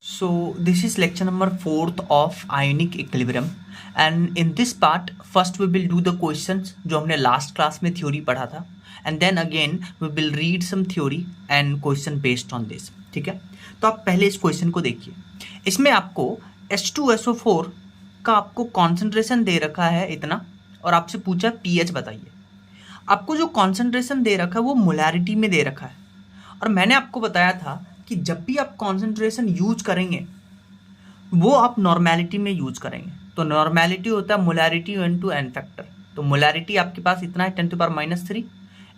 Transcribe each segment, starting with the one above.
So this is lecture number 4th of ionic equilibrium and in this part first we will do the questions जो हमने last class में theory पढ़ा था and then again we will read some theory and question based on this. ठीक है, तो आप पहले इस क्वेश्चन को देखिए. इसमें आपको H2SO4 का आपको कॉन्सेंट्रेशन दे रखा है इतना और आपसे पूछा pH बताइए. आपको जो कॉन्सेंट्रेशन दे रखा है वो मोलैरिटी में दे रखा है और मैंने आपको बताया था कि जब भी आप कॉन्सेंट्रेशन यूज करेंगे वो आप नॉर्मेलिटी में यूज करेंगे. तो नॉर्मेलिटी होता है मोलैरिटी इनटू एन फैक्टर. तो मोलैरिटी आपके पास इतना है 10⁻³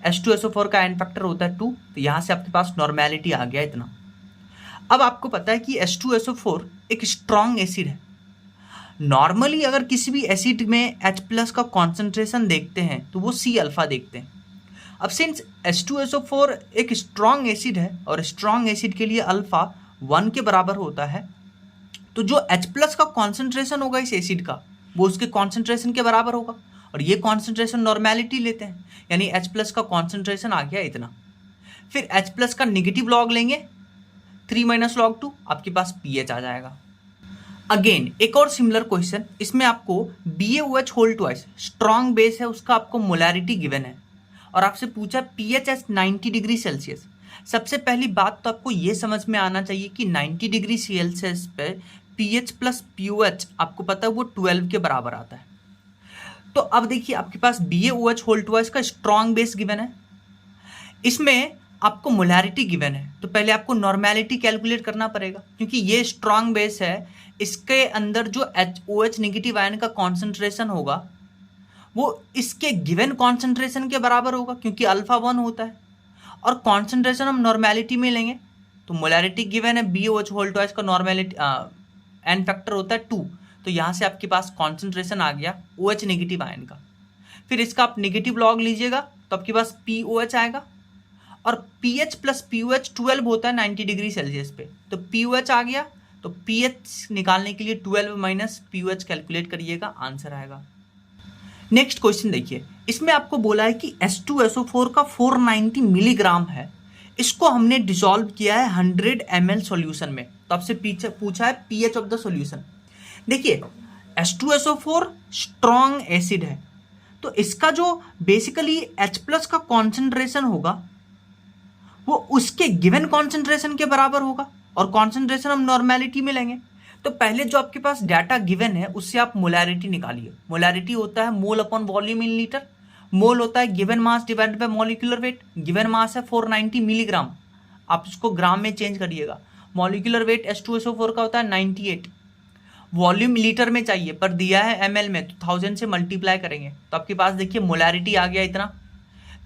H2SO4 का एन फैक्टर होता है 2. तो यहाँ से आपके पास नॉर्मेलिटी आ गया इतना. अब आपको पता है कि H2SO4 एक स्ट्रॉन्ग एसिड है. नॉर्मली अगर किसी भी एसिड में H+ का कॉन्सेंट्रेशन देखते हैं तो वो C अल्फा देखते हैं. अब सिंस H2SO4 एक स्ट्रॉन्ग एसिड है और स्ट्रॉन्ग एसिड के लिए अल्फा 1 के बराबर होता है, तो जो H+ का कॉन्सेंट्रेशन होगा इस एसिड का वो उसके कॉन्सेंट्रेशन के बराबर होगा और ये कॉन्सेंट्रेशन नॉर्मेलिटी लेते हैं, यानी H+ का कॉन्सेंट्रेशन आ गया इतना. फिर H+ का निगेटिव लॉग लेंगे 3 - log 2, आपके पास pH आ जाएगा. अगेन एक और सिमिलर क्वेश्चन, इसमें आपको BaOH whole twice strong base है उसका आपको मोलैरिटी गिवन है और आपसे पूछा pH एट 90 डिग्री सेल्सियस. सबसे पहली बात तो आपको ये समझ में आना चाहिए कि 90 डिग्री सेल्सियस पे pH प्लस pOH आपको पता है वो 12 के बराबर आता है. तो अब देखिए आपके पास BaOH होल ट्वाइस का स्ट्रॉन्ग बेस गिवन है, इसमें आपको मोलैरिटी गिवन है. तो पहले आपको नॉर्मेलिटी कैलकुलेट करना पड़ेगा क्योंकि ये स्ट्रॉन्ग बेस है, इसके अंदर जो OH नेगेटिव आयन का कॉन्सेंट्रेशन होगा वो इसके गिवन कॉन्सेंट्रेशन के बराबर होगा क्योंकि अल्फा 1 होता है और कॉन्सेंट्रेशन हम नॉर्मेलिटी में लेंगे. तो मोलैरिटी गिवन है BaOH होल ट्वाइस का नॉर्मेलिटी एन फैक्टर होता है 2. तो यहाँ से आपके पास कॉन्सेंट्रेशन आ गया OH नेगेटिव आयन का. फिर इसका आप नेगेटिव लॉग लीजिएगा तो आपके पास POH आएगा और pH प्लस pOH 12 होता है 90 डिग्री सेल्सियस पे. तो POH आ गया, तो pH निकालने के लिए 12 माइनस POH कैलकुलेट करिएगा, आंसर आएगा. नेक्स्ट क्वेश्चन देखिए, इसमें आपको बोला है कि H2SO4 का 490 मिलीग्राम है, इसको हमने डिसॉल्व किया है 100 ml सॉल्यूशन में. तो आपसे पूछा है pH ऑफ द सॉल्यूशन. देखिए H2SO4 स्ट्रॉन्ग एसिड है तो इसका जो बेसिकली H+ का कॉन्सेंट्रेशन होगा वो उसके गिवन कॉन्सेंट्रेशन के बराबर होगा और कॉन्सेंट्रेशन हम नॉर्मेलिटी में लेंगे. तो पहले जो आपके पास डाटा गिवन है उससे आप मोलैरिटी निकालिए. मोलैरिटी होता है mole upon volume in litre. Mole होता है given mass divided by molecular weight. Given mass है 490 मिलीग्राम, आप इसको ग्राम में चेंज करिएगा. मॉलिक्यूलर वेट H2SO4 का होता है 98. वॉल्यूम लीटर में चाहिए पर दिया है ml में, तो 1000 से मल्टीप्लाई करेंगे तो आपके पास देखिए मोलैरिटी आ गया इतना.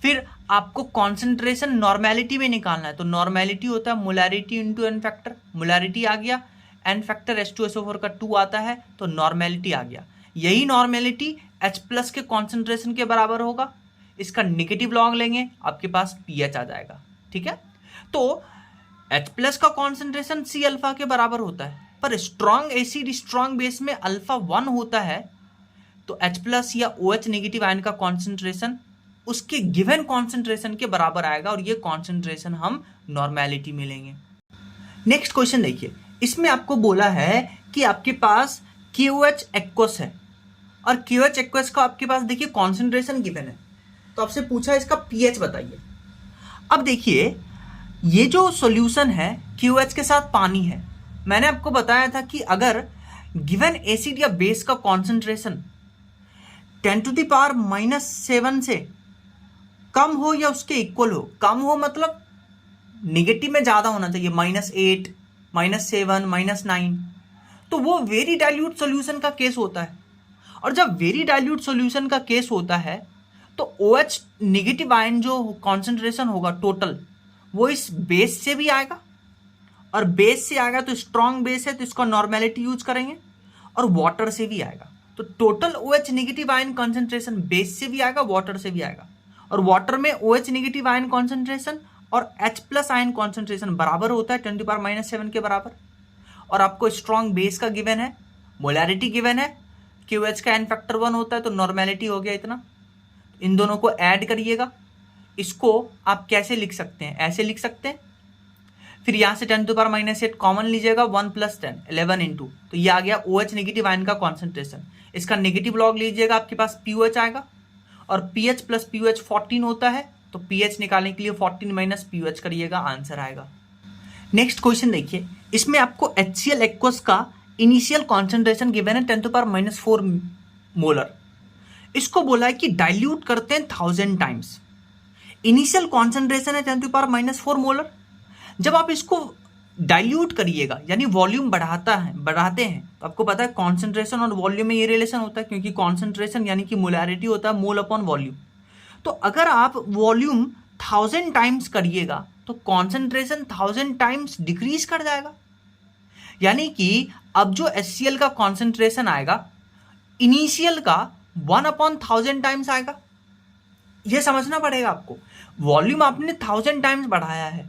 फिर आपको कॉन्सेंट्रेशन नॉर्मेलिटी में निकालना है, तो नॉर्मेलिटी होता है molarity into N factor. Molarity आ गया, एन फैक्टर H2SO4 का 2 आता है तो नॉर्मेलिटी आ गया. यही नॉर्मेलिटी H+ के कॉन्सेंट्रेशन के बराबर होगा. इसका नेगेटिव लॉग लेंगे, आपके पास pH आ जाएगा. ठीक है, तो H+ का कॉन्सेंट्रेशन C अल्फा के बराबर होता है पर स्ट्रॉन्ग एसिड स्ट्रॉन्ग बेस में अल्फा 1 होता है, तो H+ या OH नेगेटिव आयन का कॉन्सेंट्रेशन उसके गिवन कॉन्सेंट्रेशन के बराबर आएगा और ये कॉन्सेंट्रेशन हम नॉर्मेलिटी में लेंगे. नेक्स्ट क्वेश्चन देखिए, इसमें आपको बोला है कि आपके पास KOH एक्वस है और KOH एक्वस का आपके पास देखिए कॉन्सेंट्रेशन गिवन है, तो आपसे पूछा इसका pH बताइए. अब देखिए ये जो सॉल्यूशन है KOH के साथ पानी है. मैंने आपको बताया था कि अगर गिवन एसिड या बेस का कॉन्सेंट्रेशन 10⁻⁻7 से कम हो या उसके इक्वल हो, कम हो मतलब निगेटिव में ज्यादा होना चाहिए, -8 -7 -9, तो वो वेरी डाइल्यूट सॉल्यूशन का केस होता है. और जब वेरी डाइल्यूट सॉल्यूशन का केस होता है तो OH नेगेटिव आयन जो कॉन्सेंट्रेशन होगा टोटल वो इस बेस से भी आएगा और बेस से आएगा तो स्ट्रॉन्ग बेस है तो इसका नॉर्मेलिटी यूज करेंगे और वाटर से भी आएगा. तो total OH negative ion concentration base से भी आएगा, वाटर से भी आएगा और वाटर में OH नेगेटिव आयन कॉन्सेंट्रेशन और H+ आयन कॉन्सेंट्रेशन बराबर होता है 10⁻⁻7 के बराबर. और आपको स्ट्रॉन्ग बेस का गिवन है, मोलैरिटी गिवन है, KOH का एन फैक्टर 1 होता है तो नॉर्मेलिटी हो गया इतना. इन दोनों को ऐड करिएगा. इसको आप कैसे लिख सकते हैं, ऐसे लिख सकते हैं फिर यहाँ से 10⁻⁸ कॉमन लीजिएगा, 1 + 10 11 इंटू, तो ये आ गया OH नेगेटिव आयन का कॉन्सेंट्रेशन। इसका नेगेटिव लॉग लीजिएगा, आपके पास POH आएगा, और PH + POH 14 होता है, तो PH निकालने के लिए 14 - POH करिएगा, आंसर आएगा। नेक्स्ट क्वेश्चन देखिए, इसमें आपको HCl एक्वस का इनिशियल कॉन्सेंट्रेशन गिवन है 10⁻⁴ मोलर। इसको बोला है कि डाइल्यूट करते हैं 1000 टाइम्स। इनिशियल कॉन्सेंट्रेशन है 10⁻⁴ मोलर। जब आप इसको डाइल्यूट करिएगा, यानी वॉल्यूम बढ़ाते हैं, तो आपको पता है कॉन्सेंट्रेशन और वॉल्यूम में ये रिलेशन होता है, क्योंकि कॉन्सेंट्रेशन यानी कि मोलैरिटी होता है मोल अपॉन वॉल्यूम। तो अगर आप वॉल्यूम 1000 टाइम्स करिएगा तो कॉन्सेंट्रेशन 1000 टाइम्स डिक्रीज कर जाएगा, यानी कि अब जो HCl का कॉन्सेंट्रेशन आएगा इनिशियल का 1/1000 टाइम्स आएगा। यह समझना पड़ेगा आपको, वॉल्यूम आपने 1000 टाइम्स बढ़ाया है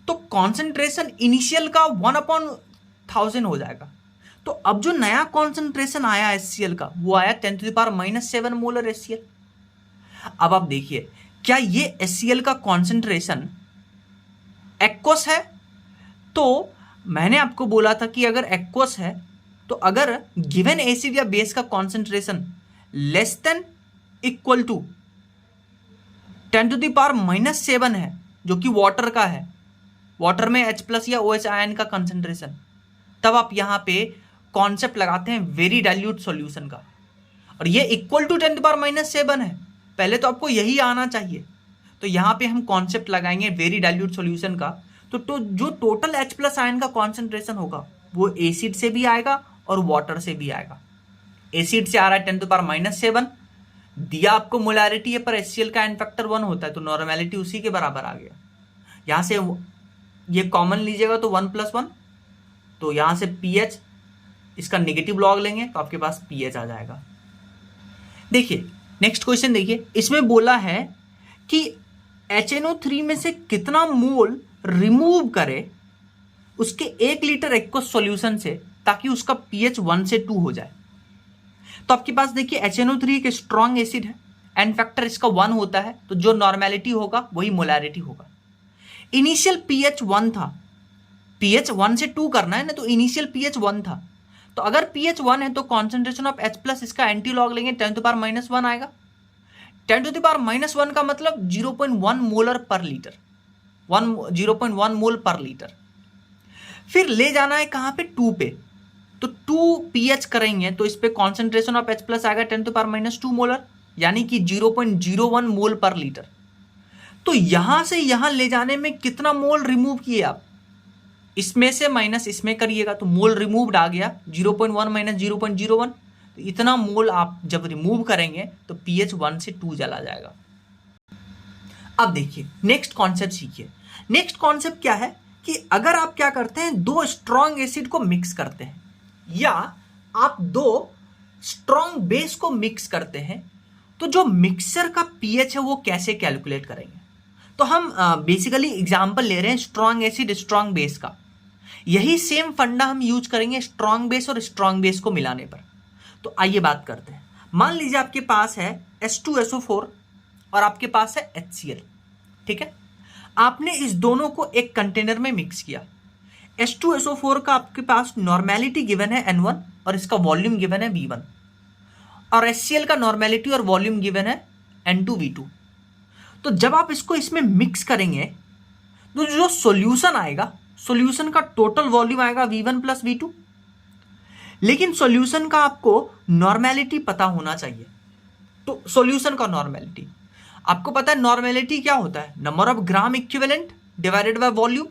तो कॉन्सेंट्रेशन इनिशियल का 1/1000 हो जाएगा। तो अब जो नया कॉन्सेंट्रेशन आया HCl का वो आया 10⁻⁷ मोलर HCl। अब आप देखिए, क्या ये HCl का कॉन्सेंट्रेशन एक्वस है? तो मैंने आपको बोला था कि अगर एक्वस है तो अगर गिवन एसिड या बेस का concentration less than equal to 10⁻⁷ है, जो कि वाटर का है, वाटर में H+ या OH आयन का कंसंट्रेशन, तब आप यहां पे कॉन्सेप्ट लगाते हैं वेरी डाइल्यूट सॉल्यूशन का, और ये इक्वल टू 10⁻⁷ है। पहले तो आपको यही आना चाहिए, तो यहां पे हम कॉन्सेप्ट लगाएंगे वेरी डाइल्यूट सॉल्यूशन का। तो जो टोटल H+ आयन का कॉन्सेंट्रेशन होगा वो एसिड से भी आएगा और वाटर से भी आएगा। एसिड से आ रहा है 10⁻⁷, दिया आपको मोलैरिटी है, पर HCl का एन फैक्टर 1 होता है, तो नॉर्मेलिटी उसी के बराबर आ गया। यहां से ये कॉमन लीजिएगा तो 1 + 1, तो यहां से PH, इसका नेगेटिव लॉग लेंगे तो आपके पास PH आ जाएगा। देखिए नेक्स्ट क्वेश्चन देखिए, इसमें बोला है कि HNO3 में से कितना मोल रिमूव करे उसके 1 लीटर एक्वस सॉल्यूशन से ताकि उसका pH 1 से 2 हो जाए। तो आपके पास देखिए HNO3 एक स्ट्रॉन्ग एसिड है, एन फैक्टर इसका 1 होता है, तो जो नॉर्मेलिटी होगा वही मोलैरिटी होगा। इनिशियल pH 1 था, pH 1 से 2 करना है ना, तो इनिशियल pH 1 था, तो अगर pH 1 है तो कॉन्सेंट्रेशन ऑफ H+ इसका एंटी लॉग लेंगे 10⁻⁻1 आएगा। 10⁻⁻1 का मतलब 0.1 मोलर पर लीटर, 0.1 मोल पर लीटर। फिर ले जाना है कहां पे, 2 पे, तो 2 pH करेंगे तो इस पे कॉन्सेंट्रेशन ऑफ H+ आएगा 10⁻⁻2 मोलर, यानी कि 0.01 मोल पर लीटर। तो यहां से यहां ले जाने में कितना मोल रिमूव किए आप, इसमें से माइनस इसमें करिएगा तो मोल रिमूव्ड आ गया 0.1 - 0.01, तो इतना मोल आप जब रिमूव करेंगे तो pH 1 से 2 चला जाएगा। अब देखिए नेक्स्ट कॉन्सेप्ट सीखिए। नेक्स्ट कॉन्सेप्ट क्या है कि अगर आप क्या करते हैं, 2 स्ट्रॉन्ग एसिड को मिक्स करते हैं या आप 2 स्ट्रॉन्ग बेस को मिक्स करते हैं, तो जो मिक्सर का pH है वो कैसे कैलकुलेट करेंगे। तो हम बेसिकली एग्जांपल ले रहे हैं स्ट्रॉन्ग एसिड स्ट्रॉन्ग बेस का। यही सेम फंडा हम यूज करेंगे स्ट्रॉन्ग बेस और स्ट्रॉन्ग बेस को मिलाने पर। तो आइए बात करते हैं। मान लीजिए आपके पास है H2SO4 और आपके पास है HCl, ठीक है। आपने इस दोनों को एक कंटेनर में मिक्स किया। H2SO4 का आपके पास नॉर्मेलिटी गिवन है N1 और इसका वॉल्यूम गिवन है V1, और HCl का नॉर्मेलिटी और वॉल्यूम गिवन है N2 V2। तो जब आप इसको इसमें मिक्स करेंगे तो जो सॉल्यूशन आएगा, सॉल्यूशन का टोटल वॉल्यूम आएगा V1 + V2, लेकिन सॉल्यूशन का आपको नॉर्मेलिटी पता होना चाहिए। तो सॉल्यूशन का नॉर्मेलिटी आपको पता है, नॉर्मेलिटी क्या होता है, number of gram equivalent divided by volume.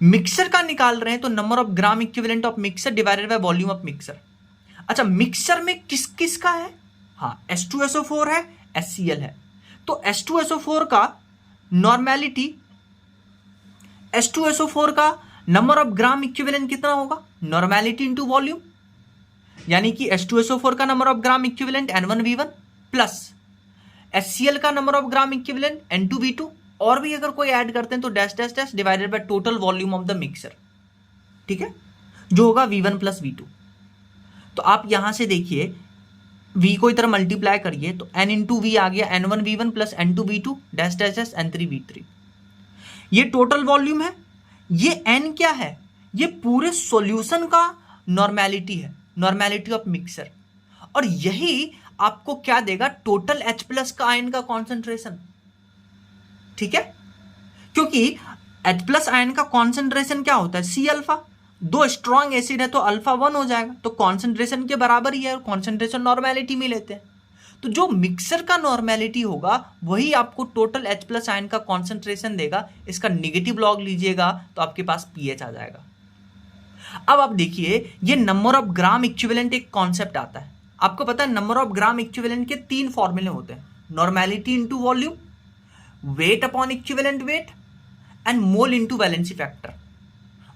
Mixer का निकाल रहे हैं तो number of gram equivalent of mixer divided by volume of mixer. अच्छा, मिक्सर में किस किस का है, हाँ H2SO4 है, HCl है, तो H2SO4 का नॉर्मेलिटी, H2SO4 का नंबर ऑफ ग्राम इक्विवेलेंट कितना होगा, नॉर्मेलिटी इंटू वॉल्यूम, यानी कि H2SO4 का number of gram equivalent N1V1 plus HCl का number of gram equivalent N2V2, और भी अगर कोई ऐड करते हैं तो dash dash dash divided by total volume of the mixer, ठीक है, जो होगा V1 + V2। तो आप यहां से देखिए V को इधर मल्टीप्लाई करिए तो N इंटू V आ गया N1V1 + N2V2 dash dash dash N3V3। ये टोटल वॉल्यूम है, ये n क्या है? ये पूरे सॉल्यूशन का नॉर्मेलिटी है, नॉर्मेलिटी ऑफ मिक्सर। और यही आपको क्या देगा? टोटल H प्लस का आयन का कॉन्सेंट्रेशन। ठीक है, क्योंकि H प्लस आयन का कॉन्सेंट्रेशन क्या होता है? C alpha. दो स्ट्रॉन्ग एसिड है तो अल्फा 1 हो जाएगा, तो कॉन्सेंट्रेशन के बराबर ही है, कॉन्सेंट्रेशन नॉर्मेलिटी में लेते हैं। तो जो मिक्सर का नॉर्मेलिटी होगा वही आपको टोटल H प्लस आयन का कॉन्सेंट्रेशन देगा। इसका नेगेटिव लॉग लीजिएगा तो आपके पास pH आ जाएगा। अब आप देखिए, ये नंबर ऑफ ग्राम इक्विवेलेंट एक कॉन्सेप्ट आता है। आपको पता है नंबर ऑफ ग्राम इक्विवेलेंट के 3 फॉर्मूले होते हैं, normality into volume, weight upon equivalent weight and mole into valency factor.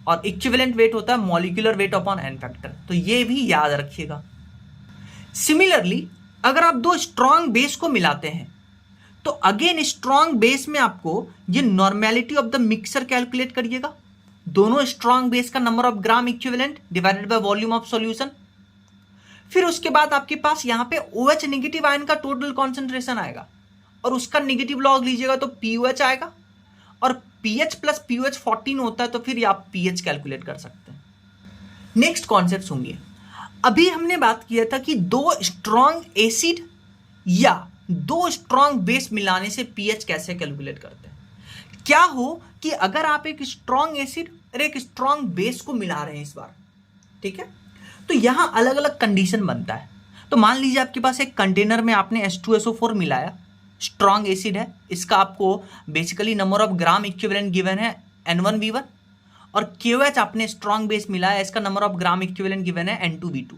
और इक्विवेलेंट वेट होता है molecular weight upon N factor. तो ये भी याद रखिएगा। सिमिलरली अगर आप दो स्ट्रॉन्ग बेस को मिलाते हैं तो अगेन स्ट्रॉन्ग बेस में आपको ये normality of the mixer calculate करिएगा। दोनों स्ट्रॉन्ग बेस का number of gram equivalent divided by volume of solution. फिर उसके बाद आपके पास यहां पे OH नेगेटिव आयन का टोटल कॉन्सेंट्रेशन आएगा और उसका नेगेटिव लॉग लीजिएगा तो POH आएगा। और pH प्लस POH 14 होता है तो फिर आप pH कैलकुलेट कर सकते हैं। नेक्स्ट कॉन्सेप्ट सुनिए। अभी हमने बात किया था कि दो स्ट्रॉन्ग एसिड या दो स्ट्रॉन्ग बेस मिलाने से pH कैसे कैलकुलेट करते हैं। क्या हो कि अगर आप एक स्ट्रॉन्ग एसिड और एक स्ट्रॉन्ग बेस को मिला रहे हैं इस बार, ठीक है, तो यहां अलग अलग कंडीशन बनता है। तो मान लीजिए आपके पास एक कंटेनर में आपने H2SO4 मिलाया, स्ट्रॉन्ग एसिड है, इसका आपको basically number of gram equivalent given है N1V1, और KOH आपने स्ट्रॉन्ग बेस मिलाया, इसका number of gram equivalent given है N2V2,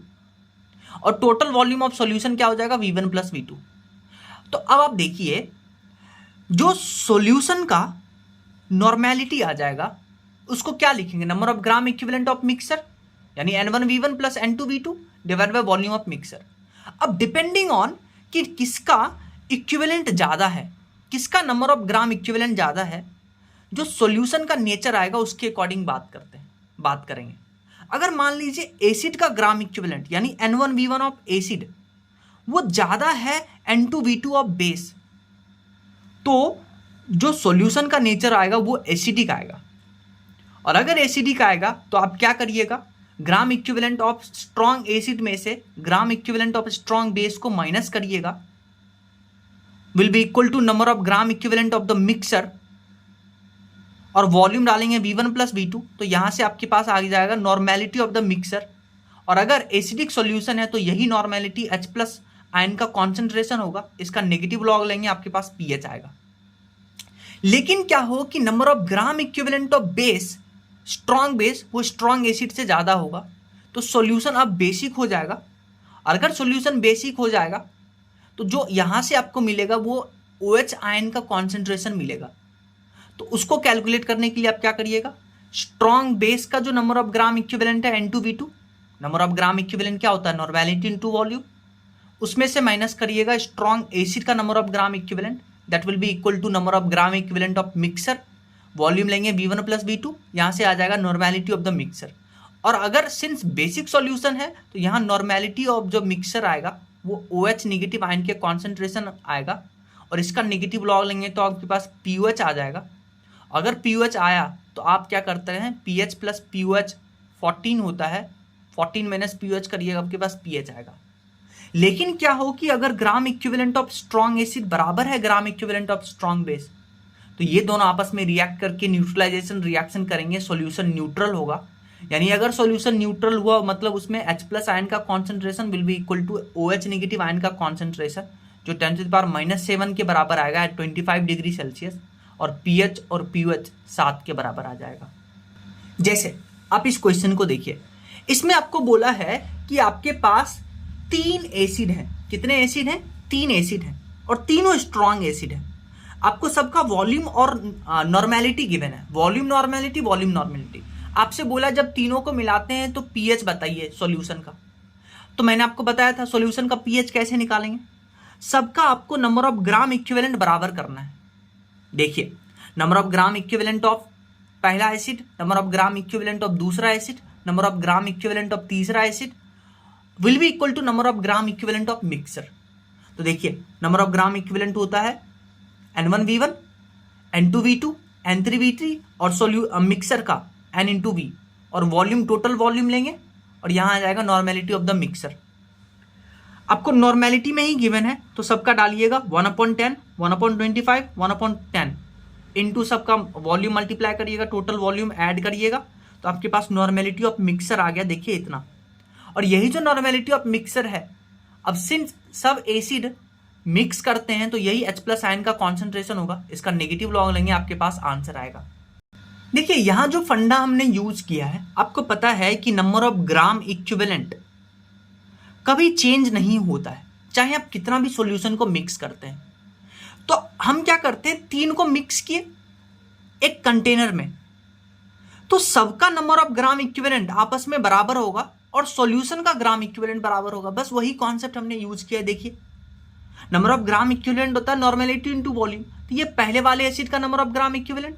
और टोटल वॉल्यूम ऑफ सॉल्यूशन क्या हो जाएगा? V1 plus V2। तो अब आप देखिए, जो सॉल्यूशन का नॉर्मेलिटी आ जाएगा उसको क्या लिखेंगे? Number of gram equivalent of mixer, यानी N1V1 plus N2V2 divide by volume of mixer. अब डिपेंडिंग ऑन कि किसका इक्विवेलेंट ज्यादा है, किसका नंबर ऑफ ग्राम इक्विवेलेंट ज्यादा है, जो सॉल्यूशन का नेचर आएगा उसके अकॉर्डिंग बात करेंगे। अगर मान लीजिए एसिड का ग्राम इक्विवेलेंट यानी N1V1 ऑफ एसिड वो ज्यादा है N2V2 ऑफ बेस, तो जो सॉल्यूशन का नेचर आएगा वो एसिडिक आएगा। और अगर एसिडिक आएगा तो आप क्या करिएगा? Gram equivalent of strong acid में से gram equivalent of strong base को माइनस करिएगा, will be equal to number of gram equivalent of the mixture, और वॉल्यूम डालेंगे V1 प्लस V2, तो यहां से आपके पास आ जाएगा नॉर्मेलिटी ऑफ द मिक्सर। और अगर एसिडिक सॉल्यूशन है तो यही नॉर्मेलिटी H प्लस आयन का कॉन्सेंट्रेशन होगा, इसका नेगेटिव लॉग लेंगे, आपके पास pH आएगा। लेकिन क्या हो कि number of gram equivalent of base, strong base वो स्ट्रॉन्ग एसिड से ज्यादा होगा, तो सॉल्यूशन अब बेसिक हो जाएगा। और अगर सॉल्यूशन बेसिक हो जाएगा तो जो यहां से आपको मिलेगा वो OH आयन का कॉन्सेंट्रेशन मिलेगा। तो उसको कैलकुलेट करने के लिए आप क्या करिएगा? स्ट्रॉन्ग बेस का जो नंबर ऑफ ग्राम इक्विवेलेंट है N2V2, number of gram equivalent क्या होता है? नॉर्मेलिटी इनटू वॉल्यूम, उसमें से माइनस करिएगा स्ट्रॉन्ग एसिड का number of gram equivalent, that will be equal to number of gram equivalent of mixture, volume लेंगे V1 plus V2, यहां से आ जाएगा नॉर्मेलिटी ऑफ द मिक्सर। और अगर सिंस बेसिक सॉल्यूशन है तो यहाँ नॉर्मेलिटी ऑफ जो मिक्सर आएगा वो OH नेगेटिव आयन के कॉन्सेंट्रेशन आएगा, और इसका नेगेटिव लॉग लेंगे तो आपके पास POH आ जाएगा। अगर POH आया तो आप क्या करते हैं? pH प्लस POH 14 होता है, 14 माइनस POH करिएगा, आपके पास pH आएगा। लेकिन क्या हो कि अगर gram equivalent of strong acid बराबर है gram equivalent of strong base, तो ये दोनों आपस में रिएक्ट करके न्यूट्रलाइजेशन रिएक्शन करेंगे, सॉल्यूशन न्यूट्रल होगा। यानी अगर सॉल्यूशन न्यूट्रल हुआ मतलब उसमें H प्लस आयन का concentration will be equal to OH negative ion का कॉन्सेंट्रेशन, जो 10⁻⁻7 के बराबर आएगा एट 25 डिग्री सेल्सियस, और pH और POH 7 के बराबर आ जाएगा। जैसे आप इस क्वेश्चन को देखिए, इसमें आपको बोला है कि आपके पास 3 एसिड हैं। कितने एसिड हैं? 3 एसिड हैं, और तीनों स्ट्रॉन्ग एसिड हैं। आपको सबका वॉल्यूम और नॉर्मेलिटी गिवन है, वॉल्यूम नॉर्मेलिटी। आपसे बोला जब तीनों को मिलाते हैं तो pH बताइए सॉल्यूशन का। तो मैंने आपको बताया था सॉल्यूशन का pH कैसे निकालेंगे। सबका आपको नंबर ऑफ ग्राम इक्विवेलेंट बराबर करना है। देखिए, number of gram equivalent of पहला acid, number of gram equivalent of दूसरा acid, number of gram equivalent of तीसरा acid will be equal to number of gram equivalent of mixture. तो देखिए, number of gram equivalent होता है N1V1, N2V2 N3V3 और mixer का N×V और volume total volume लेंगे और यहाँ आ जाएगा नॉर्मेलिटी ऑफ द मिक्सर। आपको नॉर्मेलिटी में ही गिवन है तो सबका डालिएगा 1/10, 1/25, 1/10 इंटू सबका वॉल्यूम मल्टीप्लाई करिएगा, टोटल वॉल्यूम ऐड करिएगा तो आपके पास नॉर्मेलिटी ऑफ मिक्सर आ गया। देखिए इतना, और यही जो नॉर्मेलिटी ऑफ मिक्सर है, अब सिंस सब एसिड मिक्स करते हैं तो यही H+ आयन का कॉन्सेंट्रेशन होगा, इसका नेगेटिव लॉग लेंगे, आपके पास आंसर आएगा। देखिए यहां जो फंडा हमने यूज किया है, आपको पता है कि नंबर ऑफ ग्राम इक्विवेलेंट कभी चेंज नहीं होता है, चाहे आप कितना भी सॉल्यूशन को मिक्स करते हैं। तो हम क्या करते हैं, 3 को मिक्स किए एक कंटेनर में, तो सबका नंबर ऑफ ग्राम इक्विवेलेंट आपस में बराबर होगा और सॉल्यूशन का ग्राम इक्विवेलेंट बराबर होगा। बस वही कॉन्सेप्ट हमने यूज किया है। देखिए नंबर ऑफ ग्राम इक्विवेलेंट होता है नॉर्मेलिटी इनटू वॉल्यूम, तो ये पहले वाले एसिड का number of gram equivalent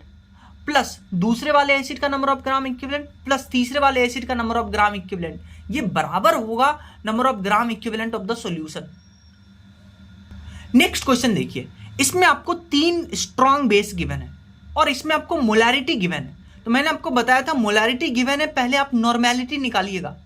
plus दूसरे वाले एसिड का number of gram equivalent plus तीसरे वाले एसिड का नंबर ऑफ ग्राम इक्विवेलेंट, ये बराबर होगा number of gram equivalent of the solution. Next question देखिए, इसमें आपको 3 स्ट्रॉन्ग बेस गिवन है और इसमें आपको मोलैरिटी गिवन है। तो मैंने आपको बताया था मोलैरिटी गिवन है, पहले आप नॉर्मेलिटी निकालिएगा।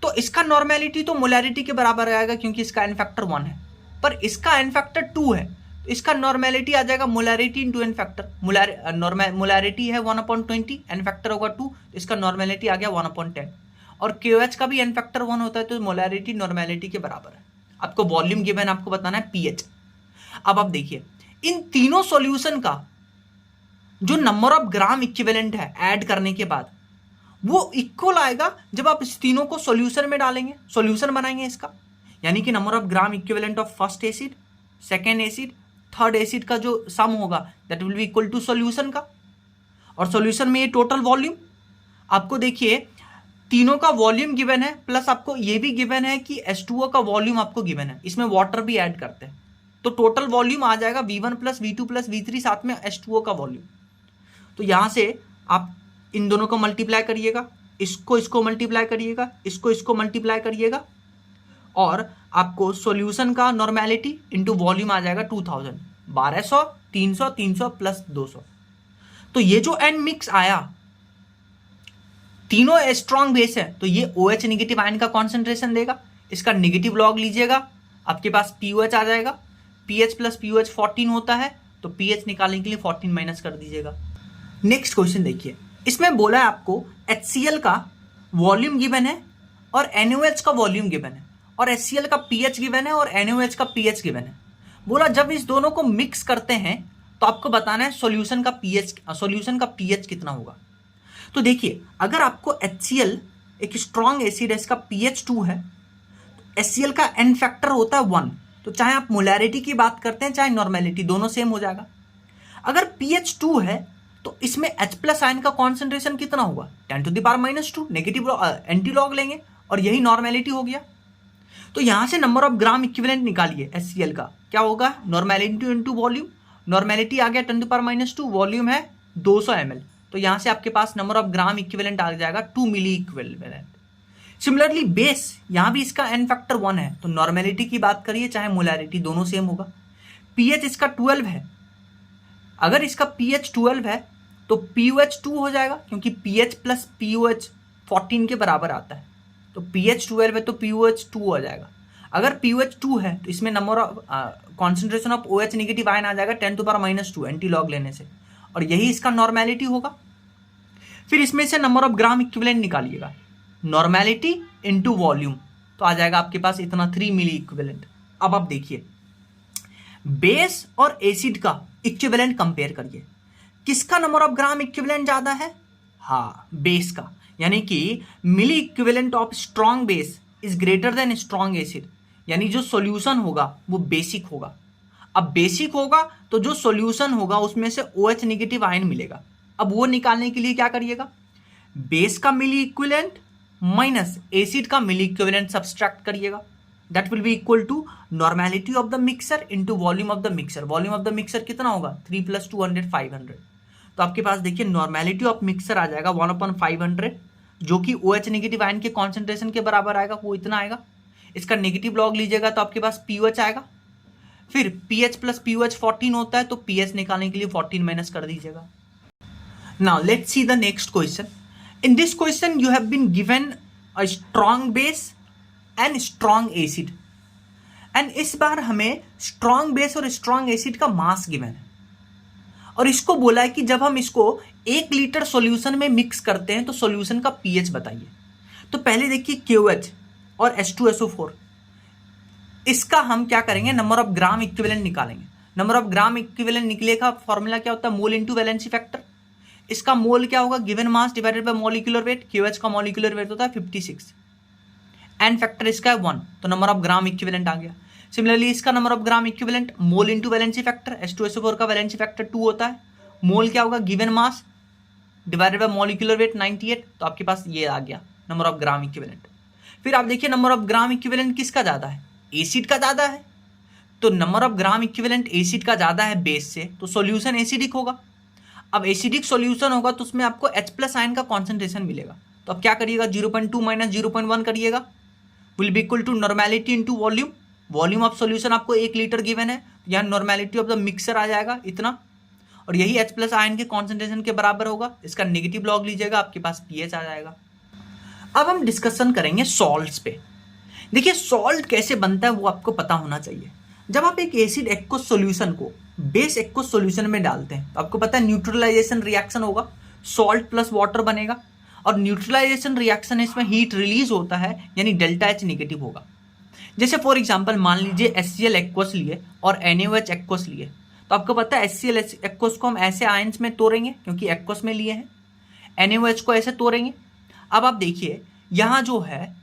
तो इसका नॉर्मेलिटी तो मोलैरिटी के बराबर आएगा क्योंकि इसका एन फैक्टर 1 है, पर इसका एन फैक्टर 2 है, तो इसका नॉर्मेलिटी आ जाएगा molarity into N factor. Molarity है 1/20, एन फैक्टर होगा 2, तो इसका नॉर्मेलिटी आ गया 1/10। और KOH का भी एन फैक्टर 1 होता है, तो मोलैरिटी नॉर्मेलिटी के बराबर है। आपको वॉल्यूम गिवन, आपको बताना है pH। अब आप देखिए इन तीनों सॉल्यूशन का जो नंबर ऑफ ग्राम इक्विवेलेंट है ऐड करने के बाद वो इक्वल आएगा जब आप इस तीनों को सॉल्यूशन में डालेंगे, सॉल्यूशन बनाएंगे इसका, यानी कि number of gram equivalent of first acid, second acid, third acid का जो सम होगा that will be equal to solution का। और सॉल्यूशन में ये टोटल वॉल्यूम, आपको देखिए तीनों का वॉल्यूम गिवन है प्लस आपको ये भी गिवन है कि H2O का वॉल्यूम आपको गिवन है, इसमें वाटर भी ऐड करते हैं, तो टोटल वॉल्यूम आ जाएगा V1 + V2 + V3 साथ में H2O का वॉल्यूम। तो यहां से आप इन दोनों को मल्टीप्लाई करिएगा, इसको मल्टीप्लाई करिएगा, इसको मल्टीप्लाई करिएगा और आपको सॉल्यूशन का नॉर्मेलिटी इंटू वॉल्यूम आ जाएगा 2000, 1200, 300, 300 प्लस 200। तो ये जो एन मिक्स आया, तीनों स्ट्रॉन्ग बेस है, तो ये OH नेगेटिव आयन का कॉन्सेंट्रेशन देगा, इसका नेगेटिव लॉग लीजिएगा, आपके पास POH आ जाएगा। pH + POH 14 होता है, तो pH निकालने के लिए 14 माइनस कर दीजिएगा। नेक्स्ट क्वेश्चन देखिए, इसमें बोला है आपको HCl का वॉल्यूम गिवन है और NaOH का वॉल्यूम गिवन है और HCl का pH गिवन है और NaOH का pH गिवन है। बोला जब इस दोनों को मिक्स करते हैं तो आपको बताना है सॉल्यूशन का pH कितना होगा। तो देखिए अगर आपको HCl एक स्ट्रॉन्ग एसिड है, इसका pH 2 है, तो HCl का एन फैक्टर होता है 1, तो चाहे आप मोलैरिटी की बात करते हैं चाहे नॉर्मेलिटी, दोनों सेम हो जाएगा। अगर pH 2 है तो इसमें H+ आयन का कॉन्सेंट्रेशन कितना होगा, 10⁻², नेगेटिव एंटी लॉग लेंगे और यही नॉर्मेलिटी हो गया। तो यहां से नंबर ऑफ ग्राम इक्विवेलेंट निकालिए HCl का, क्या होगा, नॉर्मेलिटी इंटू वॉल्यूम, नॉर्मेलिटी आ गया 10⁻², वॉल्यूम है 200 ml, तो यहां से आपके पास नंबर ऑफ ग्राम इक्विवेलेंट आ जाएगा 2 मिली इक्विवेलेंट। सिमिलरली बेस, यहां भी इसका एन फैक्टर 1 है, तो नॉर्मेलिटी की बात करिए चाहे मोलैरिटी, दोनों सेम होगा। pH इसका 12 है, अगर इसका pH 12 है तो POH 2 हो जाएगा क्योंकि pH + POH 14 के बराबर आता है, तो pH 12 है तो POH 2 हो जाएगा। अगर POH 2 है तो इसमें number of concentration of OH negative ion आ जाएगा 10⁻² एंटी लॉग लेने से, और यही इसका नॉर्मेलिटी होगा। फिर इसमें से नंबर ऑफ ग्राम इक्विवेलेंट निकालिएगा, नॉर्मेलिटी इंटू वॉल्यूम, तो आ जाएगा आपके पास इतना 3 मिली इक्विवेलेंट। अब आप देखिए बेस और एसिड का इक्विवेलेंट कंपेयर करिए, किसका नंबर ऑफ ग्राम इक्विवेलेंट ज्यादा है, हाँ बेस का, यानी कि milli equivalent of strong base is greater than strong acid, यानी जो सॉल्यूशन होगा वो बेसिक होगा। अब बेसिक होगा तो जो सॉल्यूशन होगा उसमें से OH नेगेटिव आयन मिलेगा। अब वो निकालने के लिए क्या करिएगा, बेस का मिली इक्विवेलेंट माइनस एसिड का मिली इक्विवेलेंट सब्सट्रैक्ट करिएगा, that will be equal to normality of the mixture into volume of the mixture. Volume of the mixture कितना होगा, 3 + 200 500, तो आपके पास देखिए नॉर्मेलिटी ऑफ मिक्सर आ जाएगा 1/500, जो कि OH नेगेटिव आयन के कॉन्सेंट्रेशन के बराबर आएगा, वो इतना आएगा। इसका नेगेटिव लॉग लीजिएगा तो आपके पास POH आएगा, फिर pH + POH 14 होता है, तो pH निकालने के लिए 14 माइनस कर दीजिएगा, Now let's see the next question. In this question you have been given a strong base and strong acid, and इस बार हमें strong base और strong acid का मास गिवन है, और इसको बोला है कि जब हम इसको 1 लीटर सॉल्यूशन में मिक्स करते हैं तो सॉल्यूशन का पीएच बताइए। तो पहले देखिए KOH और H2SO4, इसका हम क्या करेंगे, नंबर ऑफ ग्राम इक्विवेलेंट निकालेंगे। नंबर ऑफ ग्राम इक्विवेलेंट निकले का फॉर्मूला क्या होता है, मोल इंटू वैलेंसी फैक्टर। इसका मोल क्या होगा, given mass divided by molecular wait. KOH का मॉलिक्यूलर वेट होता है 56, एंड फैक्टर इसका है 1, तो नंबर ऑफ ग्राम इक्विवेलेंट आ गया। सिमिलरली इसका number of gram equivalent mole into valency factor, H2SO4 का वैलेंसी फैक्टर 2 होता है। मोल क्या होगा, given mass divided by molecular wait 98, तो आपके पास ये आ गया नंबर ऑफ ग्राम इक्विवेलेंट। फिर आप देखिए नंबर ऑफ ग्राम इक्विवेलेंट किसका ज्यादा है, एसिड का ज्यादा है। तो number of gram equivalent acid का ज्यादा है बेस से, तो सॉल्यूशन एसिडिक होगा। अब एसिडिक सॉल्यूशन होगा तो उसमें आपको H+ आयन का कॉन्सेंट्रेशन मिलेगा। तो अब क्या करिएगा, 0.2 माइनस 0.1 करिएगा, will be equal to normality into volume. Volume of solution आपको 1 लीटर गिवन है, यहाँ नॉर्मेलिटी ऑफ द मिक्सर आ जाएगा इतना, और यही H+ आयन के कॉन्सेंट्रेशन के बराबर होगा। इसका नेगेटिव लॉग लीजिएगा, आपके पास पीएच आ जाएगा। अब हम डिस्कशन करेंगे सॉल्ट्स पे। देखिए सॉल्ट कैसे बनता है वो आपको पता होना चाहिए। जब आप एक एसिड एक्वस सॉल्यूशन को बेस एक्वस सॉल्यूशन में डालते हैं तो आपको पता है न्यूट्रलाइजेशन रिएक्शन होगा, सॉल्ट प्लस वाटर बनेगा, और न्यूट्रलाइजेशन रिएक्शन इसमें हीट रिलीज होता है, यानी डेल्टा H निगेटिव होगा। जैसे फॉर एग्जांपल मान लीजिए HCl एक्वस लिए और NaOH एक्वस लिए, तो आपको पता है HCl एक्वस को हम ऐसे आयंस में तोड़ेंगे क्योंकि एक्वस में लिए हैं, NaOH को ऐसे तोड़ेंगे। अब आप देखिए यहां जो है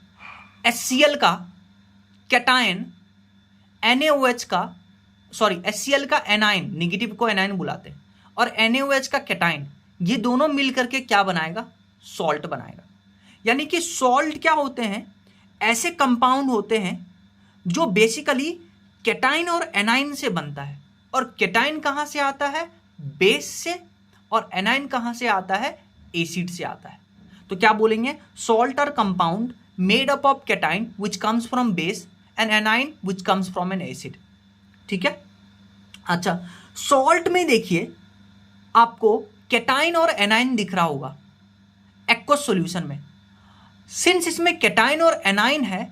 HCl का कैटायन NaOH का, सॉरी HCl का एनाइन, निगेटिव को एनाइन बुलाते हैं, और NaOH का कैटायन, ये दोनों मिल करके क्या बनाएगा, सॉल्ट बनाएगा। यानी कि सॉल्ट क्या होते हैं, ऐसे कंपाउंड होते हैं जो बेसिकली कैटायन और एनाइन से बनता है, और कैटायन कहां से आता है, बेस से, और एनाइन कहां से आता है, एसिड से आता है। तो क्या बोलेंगे, salt are compound made up of cation which comes from base and anion which comes from an acid. ठीक है। अच्छा, सॉल्ट में देखिए आपको कैटायन और एनाइन दिख रहा होगा एक्वस सॉल्यूशन में। सिंस इसमें कैटायन और एनाइन है,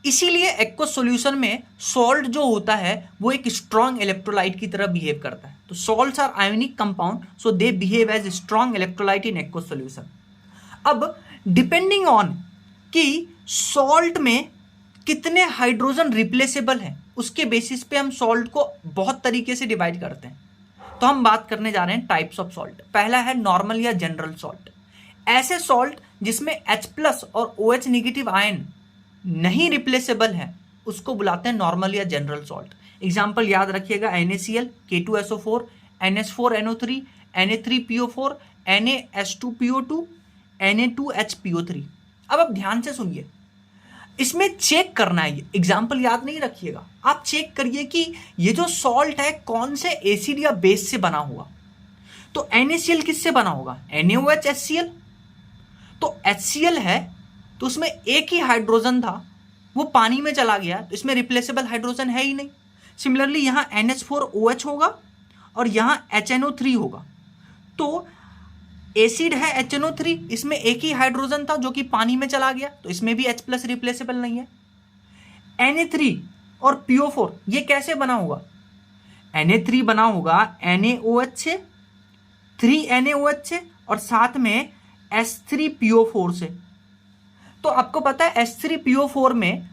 इसीलिए एक्वस सॉल्यूशन में सॉल्ट जो होता है वो एक स्ट्रॉन्ग इलेक्ट्रोलाइट की तरह बिहेव करता है। तो salts are ionic compound, so they behave as strong electrolyte in aqueous solution. अब डिपेंडिंग ऑन कि सॉल्ट में कितने हाइड्रोजन रिप्लेसेबल हैं, उसके बेसिस पे हम सॉल्ट को बहुत तरीके से डिवाइड करते हैं। तो हम बात करने जा रहे हैं टाइप्स ऑफ सॉल्ट। पहला है नॉर्मल या जनरल सॉल्ट। ऐसे सॉल्ट जिसमें H+ और OH नेगेटिव आयन नहीं रिप्लेसेबल है उसको बुलाते हैं नॉर्मल या जनरल सॉल्ट। एग्जाम्पल याद रखिएगा, NaCl, K2SO4, NH4NO3, Na3PO4, NaH2PO2, Na2HPO3। अब आप ध्यान से सुनिए, इसमें चेक करना है, एग्जाम्पल याद नहीं रखिएगा, आप चेक करिए कि ये जो सॉल्ट है कौन से एसिड या बेस से बना हुआ। तो NaCl किससे बना होगा, NaOH HCl। तो HCl है तो उसमें एक ही हाइड्रोजन था, वो पानी में चला गया, तो इसमें रिप्लेसेबल हाइड्रोजन है ही नहीं। सिमिलरली यहाँ NH4OH होगा और यहाँ HNO3 होगा। तो एसिड है HNO3, इसमें एक ही हाइड्रोजन था जो कि पानी में चला गया, तो इसमें भी H+ रिप्लेसेबल नहीं है। Na3 और PO4 ये कैसे बना होगा, Na3 बना होगा NaOH से, 3NaOH से, और साथ में H3PO4 से। तो आपको पता है H3PO4 में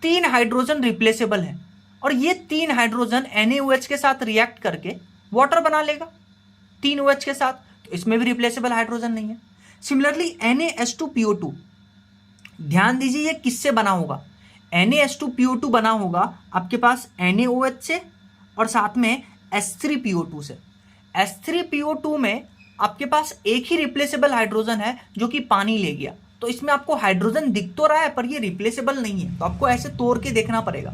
3 हाइड्रोजन रिप्लेसेबल है, और ये 3 हाइड्रोजन NaOH के साथ रिएक्ट करके वाटर बना लेगा 3 OH के साथ, तो इसमें भी रिप्लेसेबल हाइड्रोजन नहीं है। सिमिलरली NaH2PO2, ध्यान दीजिए ये किससे बना होगा, NaH2PO2 बना होगा आपके पास NaOH से और साथ में H3PO2 से। H3PO2 में आपके पास एक ही रिप्लेसेबल हाइड्रोजन है जो कि पानी ले गया, तो इसमें आपको हाइड्रोजन दिख तो रहा है पर ये रिप्लेसेबल नहीं है, तो आपको ऐसे तोड़ के देखना पड़ेगा।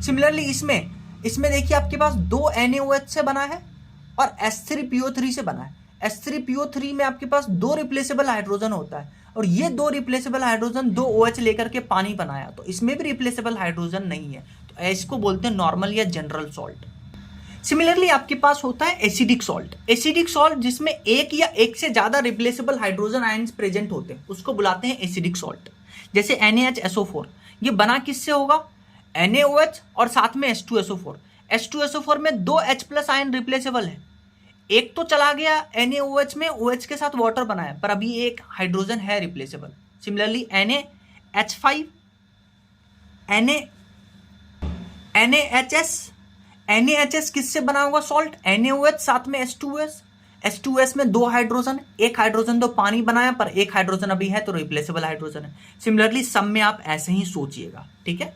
सिमिलरली इसमें देखिए आपके पास 2 NaOH से बना है और H3PO3 से बना है। H3PO3 में आपके पास 2 रिप्लेसेबल हाइड्रोजन होता है, और ये 2 रिप्लेसेबल हाइड्रोजन 2 OH लेकर के पानी बनाया, तो इसमें भी रिप्लेसेबल हाइड्रोजन नहीं है। तो इसको बोलते हैं नॉर्मल या जनरल सॉल्ट। सिमिलरली आपके पास होता है एसिडिक सॉल्ट जिसमें एक या एक से ज्यादा रिप्लेसेबल हाइड्रोजन आयंस प्रेजेंट होते हैं, उसको बुलाते हैं एसिडिक सॉल्ट। जैसे NaHSO4, ये बना किससे होगा? NaOH और साथ में H2SO4। H2SO4 में 2 H+ आयन रिप्लेसेबल है, एक तो चला गया NaOH में, OH के साथ वाटर बनाया, पर अभी एक हाइड्रोजन है रिप्लेसेबल। सिमिलरली NaH5, NaHS किससे बना होगा सॉल्ट? NaOH साथ में H2S में 2 हाइड्रोजन, एक हाइड्रोजन तो पानी बनाया पर एक हाइड्रोजन अभी है तो रिप्लेसेबल हाइड्रोजन है। सिमिलरली सब में आप ऐसे ही सोचिएगा, ठीक है।